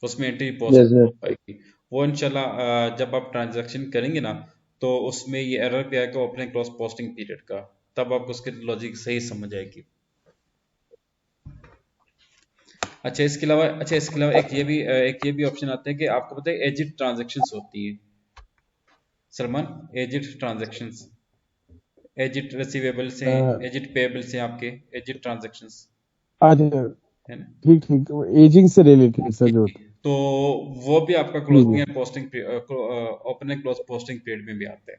Speaker 1: उसमें एंट्री पोस्ट
Speaker 2: जैसे
Speaker 1: हो पाएगी। वो इंशाल्लाह जब आप ट्रांजैक्शन करेंगे ना, तो उसमें ये एरर भी आएगा ओपनिंग क्लोज पोस्टिंग पीरियड का, तब आपको उसकी लॉजिक सही समझ आएगी। इसके अलावा एक ये भी ऑप्शन आता है कि आपको पता है एजिट ट्रांजैक्शंस होती है Salman. Agit transactions, agit receivable से, एजिट पेएबल से, आपके एजिट ट्रांजैक्शंस
Speaker 3: अच्छा,
Speaker 1: है ना।
Speaker 3: ठीक ठीक, एजिंग से रिलेटेड सर जो होता
Speaker 1: तो वो भी आपका
Speaker 3: है। जी
Speaker 1: क्लोजिंग
Speaker 3: जी।
Speaker 1: And posting, open and close posting period में भी आता है।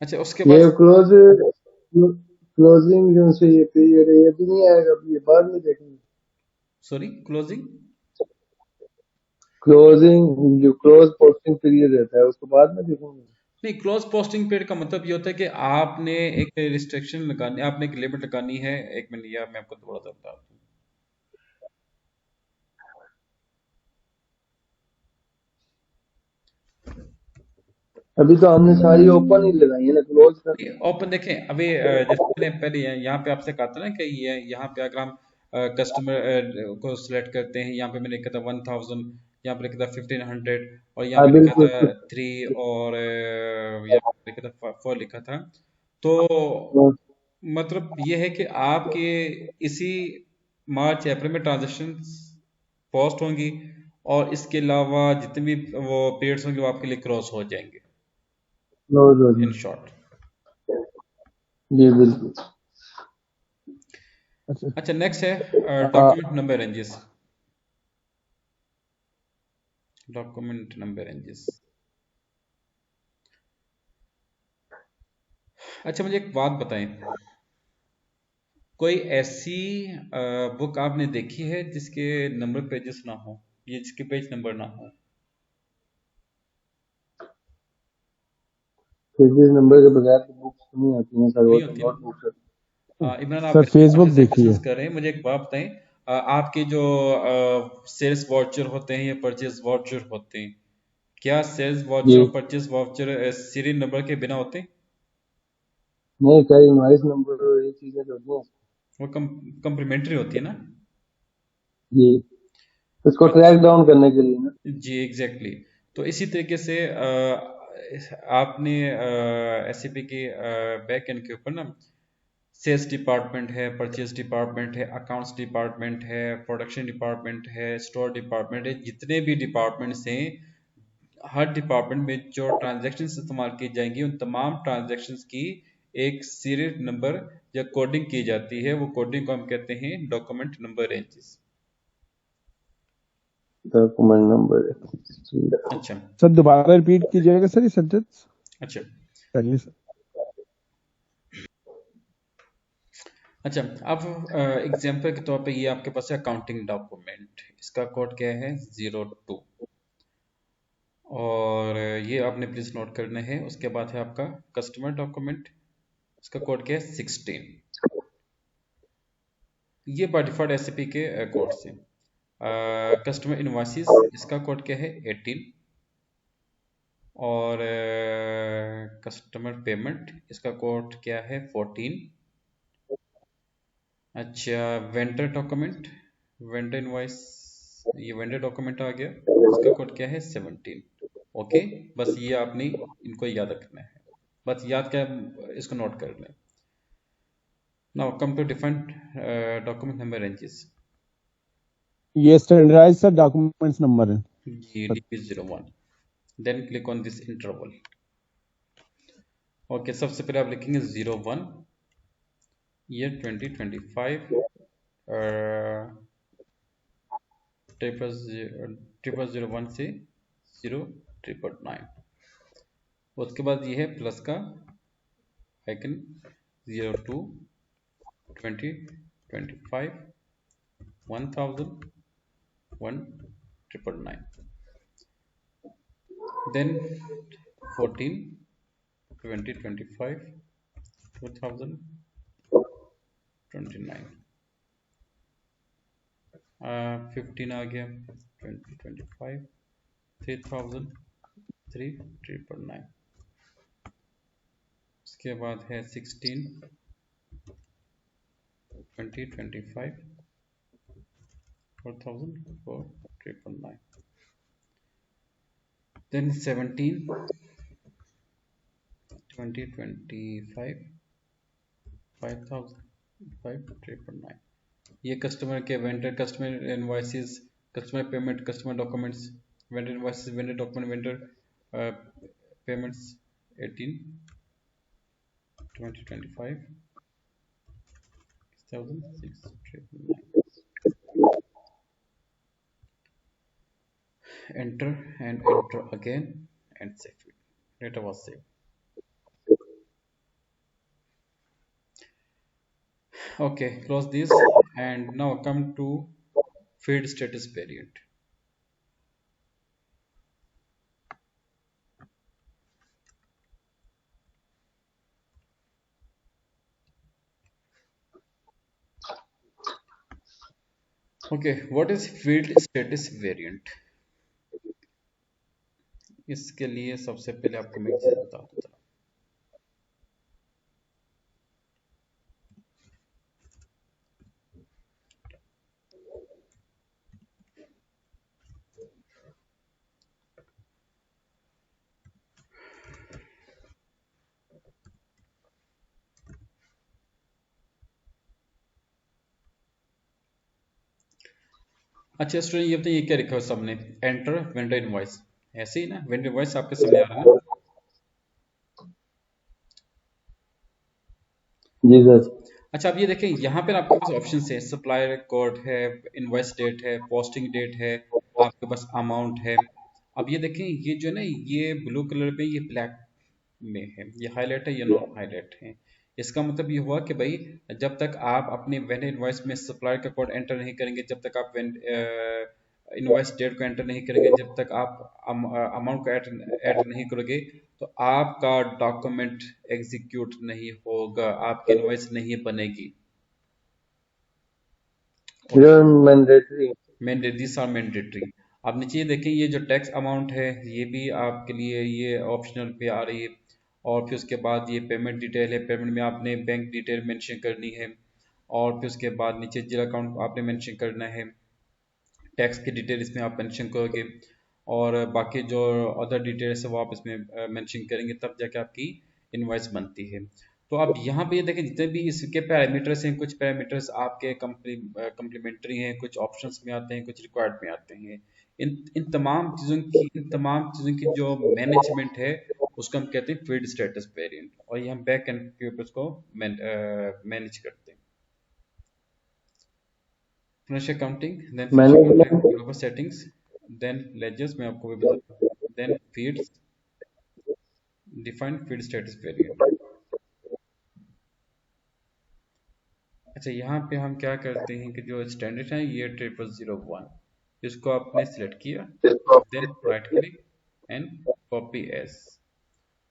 Speaker 1: अच्छा, उसके
Speaker 2: ये
Speaker 1: बाद
Speaker 2: क्लोजिंग जो से ये पीरियड है ये भी नहीं आएगा, अभी ये बाद में देखेंगे।
Speaker 1: सॉरी, क्लोजिंग
Speaker 2: क्लोजिंग जो क्लोज पोस्टिंग पीरियड रहता है उसको बाद में देखेंगे।
Speaker 1: नहीं, क्लोज पोस्टिंग पीरियड का मतलब ये होता है कि आपने एक रिस्ट्रिक्शन लगानी, आपने एक लिमिट लगानी है। एक मिनट, या मैं आपको थोड़ा सा बता दूं।
Speaker 2: अभी तो हमने सारी ओपन ही लगाई है ना, क्लोज कर।
Speaker 1: ओपन देखें अभी, जैसे मैंने पहले यहाँ पे आपसे कहा था ना कि ये यहाँ पे अगर हम कस्टमर को सिलेक्ट करते हैं, यहाँ पे मैंने लिखा था 1000, यहाँ पे लिखा था 1500, और यहाँ
Speaker 2: हाँ
Speaker 1: पे लिखा
Speaker 2: बिल्कुल।
Speaker 1: था 3, और यहाँ पे लिखा था 4 लिखा था। तो मतलब ये है कि आपके इसी मार्च अप्रैल में ट्रांजेक्शन पोस्ट होंगी, और इसके अलावा जितने भी वो पीरियड्स होंगे वो आपके लिए क्रॉस हो जाएंगे,
Speaker 2: क्लोज हो
Speaker 1: इन
Speaker 2: जाए।
Speaker 1: शॉर्ट।
Speaker 2: जी बिल्कुल।
Speaker 3: अच्छा
Speaker 1: अच्छा, नेक्स्ट है
Speaker 3: आ,
Speaker 1: document number ranges. Document number ranges. अच्छा, मुझे एक बात बताएं, कोई ऐसी बुक आपने देखी है जिसके नंबर पेजेस ना हो, ये जिसके पेज नंबर ना हो?
Speaker 2: पेजेस नंबर के बगैर तो बुक्स नहीं आती हैं सर, वो
Speaker 1: नहीं
Speaker 2: तो
Speaker 1: होती ना।
Speaker 2: नोटबुक है।
Speaker 1: इमरान, आप
Speaker 3: सर फेसबुक
Speaker 1: अच्छे से
Speaker 3: देखी है।
Speaker 1: डिस्कस कर रहे हैं, मुझे एक बात बताएं, आपके जो सेल्स वाउचर होते हैं या परचेज वाउचर होते हैं, क्या सेल्स वाउचर
Speaker 2: जी
Speaker 1: और परचेज वाउचर सीरियल नंबर के बिना होते हैं?
Speaker 2: नहीं सर, इनवाइस नंबर ये चीजें तो होती हैं।
Speaker 1: वो कम्प्लीमेंट्री होती है ना।
Speaker 2: जी, इसको
Speaker 1: अच्छा,
Speaker 2: ट्रैक डाउन करने के लिए ना।
Speaker 1: जी एग्जैक्टली तो इसी तरीके से आपने एसएपी के बैक एंड के ऊपर ना सेल्स डिपार्टमेंट है, परचेज डिपार्टमेंट है, अकाउंट्स डिपार्टमेंट है, प्रोडक्शन डिपार्टमेंट है, स्टोर डिपार्टमेंट है, जितने भी डिपार्टमेंट्स हैं, हर डिपार्टमेंट में जो ट्रांजैक्शंस इस्तेमाल की जाएंगी उन तमाम ट्रांजैक्शंस की एक सीरियल नंबर या कोडिंग की जाती है। वो कोडिंग को हम कहते हैं document number ranges.
Speaker 2: Document number है।
Speaker 1: अच्छा।
Speaker 3: सर दोबारा रिपीट कीजिएगा सर ये सेंटेंस
Speaker 1: अच्छा।
Speaker 3: पहले से।
Speaker 1: अच्छा, अब एग्जाम्पल के तौर पे ये आपके पास है अकाउंटिंग डॉक्यूमेंट, इसका कोड क्या है 02, और ये आपने प्लीज नोट करना है। उसके बाद है आपका कस्टमर डॉक्यूमेंट, इसका कोड क्या है 16। ये बाय डिफॉल्ट एसएपी के कोड से। कस्टमर इनवॉइसेस, इसका कोड क्या है 18, और कस्टमर पेमेंट, इसका कोड क्या है 14। अच्छा, वेंडर डॉक्यूमेंट, वेंडर इनवॉइस, ये वेंडर डॉक्यूमेंट आ गया, इसका कोड क्या है 17। ओके, बस ये आपने इनको याद रखना है, बस याद क्या, इसको नोट कर लें। Now come to different document number ranges.
Speaker 3: ये स्टैंडर्डाइज सर डॉक्यूमेंट्स नंबर है।
Speaker 1: जी, DP01, then click on this interval. Okay, सबसे पहले आप लिखेंगे 01, ईयर 2025, ट्रिपल 01 से 0999। उसके बाद ये है प्लस का आइकन, 02, 2025, 1000, 1999, देन 14, 2025, 2029, 15 आ गया, 2025, 3000, 3999। उसके बाद है 16, 2025, 4000, 4999, then 17, 2025, 5000, 5349। ये कस्टमर के vendor customer invoices, customer payment, customer documents, vendor invoices, vendor document, vendor payments 18 2025 6,699। Enter and enter again and save it. Data was saved. Okay, close this and now come to field status variant. Okay, what is field status variant? इसके लिए सबसे पहले आपको मैं एक चीज बता दूं। अच्छा स्टूडेंट, ये बताइए क्या लिखा है सामने? एंटर वेंडर इनवॉइस, ऐसे ही ना? वेंडर इनवॉइस आपके सामने आ रहा है ना?
Speaker 2: जी सर।
Speaker 1: अच्छा, अब ये देखें, यहाँ पे आपके पास ऑप्शन है, सप्लायर कोड है, इनवॉइस डेट है, पोस्टिंग डेट है, आपके पास अमाउंट है। अब ये देखें, ये जो है ना, ये ब्लू कलर में, ये ब्लैक में है, ये हाईलाइट है, ये नॉन हाईलाइट है। इसका मतलब ये हुआ कि भाई जब तक आप अपने वेंडर इनवॉइस में सप्लायर का कोड एंटर नहीं करेंगे, जब तक आप इनवॉइस डेट को एंटर नहीं करेंगे, जब तक आप अमाउंट को ऐड नहीं करोगे, तो आपका डॉक्यूमेंट एग्जीक्यूट नहीं होगा, आपकी इनवॉइस नहीं बनेगी। This are mandatory. अब नीचे देखिए, ये जो टैक्स अमाउंट है ये भी आपके लिए ये ऑप्शनल पे आ रही है। और फिर उसके बाद ये पेमेंट डिटेल है, पेमेंट में आपने बैंक डिटेल मेंशन करनी है। और फिर उसके बाद नीचे जीरो अकाउंट आपने मेंशन करना है, टैक्स की डिटेल इसमें आप मेंशन करोगे, और बाकी जो अदर डिटेल्स है वो आप इसमें मेंशन करेंगे, तब जाके आपकी इनवॉइस बनती है। तो अब यहाँ पे ये देखें, जितने भी इसके पैरामीटर्स हैं, कुछ पैरामीटर्स आपके कम्प्लीमेंट्री हैं, कुछ ऑप्शंस में आते हैं, कुछ रिक्वायर्ड में आते हैं। इन तमाम चीज़ों की जो मैनेजमेंट है उसको हम कहते हैं फील्ड स्टेटस वेरिएंट, और ये हम बैक एंड के ऊपर उसको मैनेज करते हैं। Finish accounting, then global settings, then ledgers में आपको भी बताता हूँ, then fields, define field status variant. अच्छा, यहाँ पे हम क्या करते हैं कि जो स्टैंडर्ड है ये 0001, इसको आपने सिलेक्ट किया, then right click and copy as,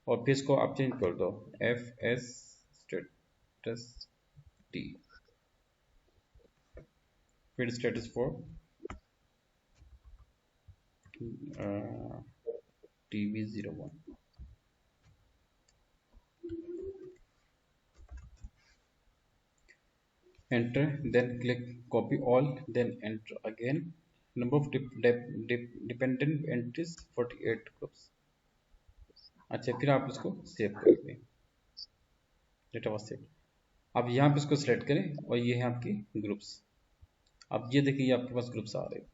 Speaker 1: और फिर इसको आप चेंज कर दो FS status T, field status for TV01। enter, then click copy all, then enter again, number of dependent entries 48 groups। अच्छा, फिर आप इसको सेव कर दें, डेटा वाज सेव। अब यहाँ पे इसको सिलेक्ट करें और ये है आपकी ग्रुप्स। अब ये देखिए, आपके पास ग्रुप्स आ रहे हैं।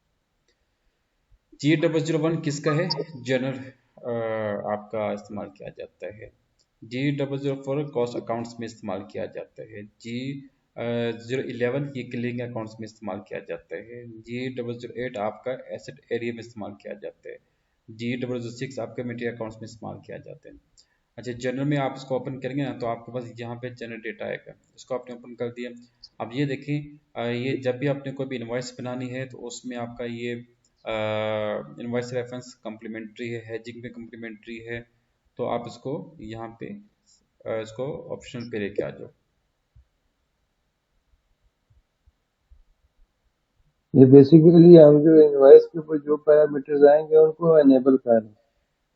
Speaker 1: G001 किसका है? जनरल आपका इस्तेमाल किया जाता है। G004 कॉस्ट अकाउंट्स में इस्तेमाल किया जाता है। G011 ये क्लियरिंग अकाउंट्स में इस्तेमाल किया जाता है। G008 आपका एसेट एरिया में इस्तेमाल किया जाता है। G006 आपके मटेरियल अकाउंट्स में इस्तेमाल किया जाता है। अच्छा, जनरल में आप इसको ओपन करेंगे ना, तो आपके पास यहाँ पे जनरल डेटा आएगा, इसको आपने ओपन कर दिया। अब ये देखिए, ये जब भी आपने कोई भी इनवॉइस बनानी है तो उसमें आपका ये इनवॉइस रेफरेंस कम्प्लीमेंट्री है, हेजिंग में कम्प्लीमेंट्री है, तो आप इसको यहाँ पे इसको ऑप्शनल पे लेके आ जाओ।
Speaker 2: ये बेसिकली हम जो इनवॉइस के ऊपर जो पैरामीटर्स आएंगे उनको एनेबल कर रहे हैं।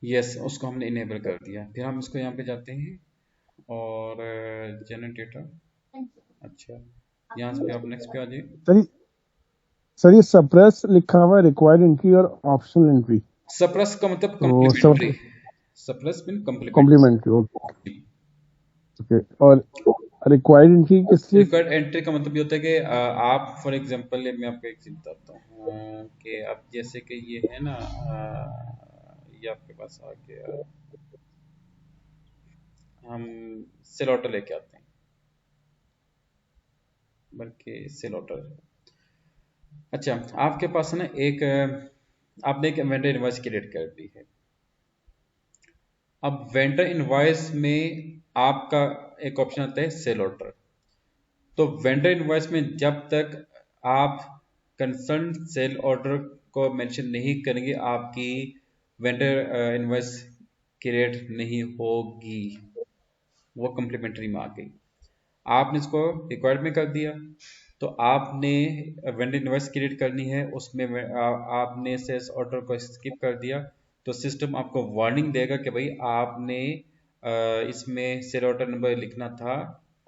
Speaker 1: यस, उसको हमने इनेबल कर दिया। फिर हम इसको यहाँ पे जाते हैं और जनरल डेटा, अच्छा यहाँ पे आप नेक्स्ट पे आ जाइए।
Speaker 3: सर ये सप्रेस लिखा हुआ है, रिक्वायर्ड एंट्री और ऑप्शनल एंट्री।
Speaker 1: सप्रेस का मतलब complementary, suppress mean
Speaker 3: complementary, okay. और रिक्वायर्ड एंट्री किस लिए?
Speaker 1: रिक्वायर्ड एंट्री का मतलब ये होता है कि आप फॉर एग्जांपल मैं आपको एक चीज बताता हूँ कि अब जैसे कि ये है ना ये आपके पास आ गया, हम सेल ऑर्डर लेके आते हैं, बल्कि सेल ऑर्डर, अच्छा आपके पास है ना एक आपने एक वेंडर इनवॉइस क्रिएट कर दी है। अब वेंडर इनवॉइस में आपका एक ऑप्शन आता है सेल ऑर्डर। तो वेंडर इनवॉइस में जब तक आप कंसर्न सेल ऑर्डर को मेंशन नहीं करेंगे आपकी वेंडर इनवॉइस क्रिएट नहीं होगी, वो कम्प्लीमेंट्री में आ गई। आपने इसको रिक्वायर्ड में कर दिया तो आपने वेंडर इनवॉइस क्रिएट करनी है, उसमें आपने सेल्स ऑर्डर को स्किप कर दिया तो सिस्टम आपको वार्निंग देगा कि भाई आपने इसमें सेल ऑर्डर नंबर लिखना था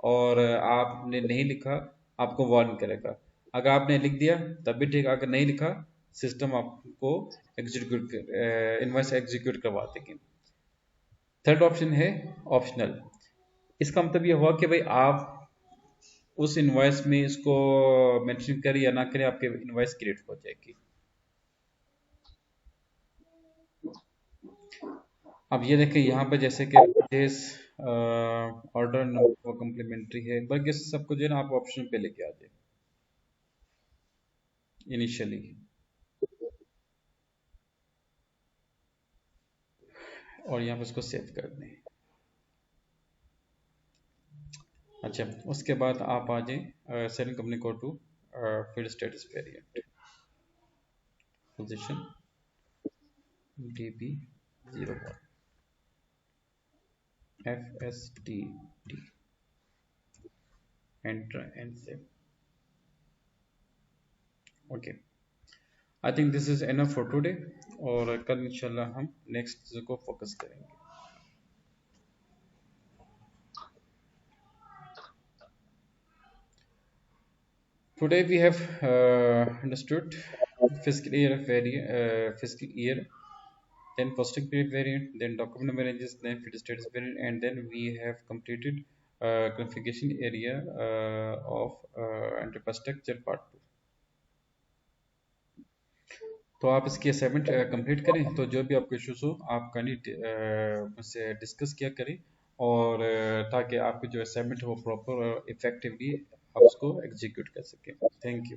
Speaker 1: और आपने नहीं लिखा, आपको वार्न करेगा। अगर आपने लिख दिया तब भी ठीक, अगर नहीं लिखा सिस्टम आपको एग्जीक्यूट इनवॉइस एग्जीक्यूट करवा देगी। थर्ड ऑप्शन है ऑप्शनल। इसका मतलब ये हुआ कि भाई आप उस इनवॉइस में इसको मेंशन करें या ना करें आपके इनवॉइस क्रिएट हो जाएगी। अब ये देखें यहाँ पे जैसे कि परचेज ऑर्डर नंबर कम्प्लीमेंट्री है, बल्कि सबको जो है ना आप ऑप्शन पे लेके आ जाए इनिशियली, और यहाँ पे इसको सेव कर दें। अच्छा उसके बाद आप आ जाए सेलिंग कंपनी को to field status variant position DB 01 FSTD, enter and save. Okay, I think this is enough for today, और कल इंशाल्लाह हम नेक्स्ट चीज़ को फोकस करेंगे। Today we have understood fiscal year, then posting period variant, then document number ranges, then field status variant, and then we have completed configuration area of infrastructure part 2। तो आप इसकी assignment complete करें, तो जो भी आपको issues हो आप मुझसे डिस्कस किया करें, और ताकि आपकी जो असाइनमेंट हो प्रॉपर और इफेक्टिवली आप उसको एग्जीक्यूट कर सकें। Thank you.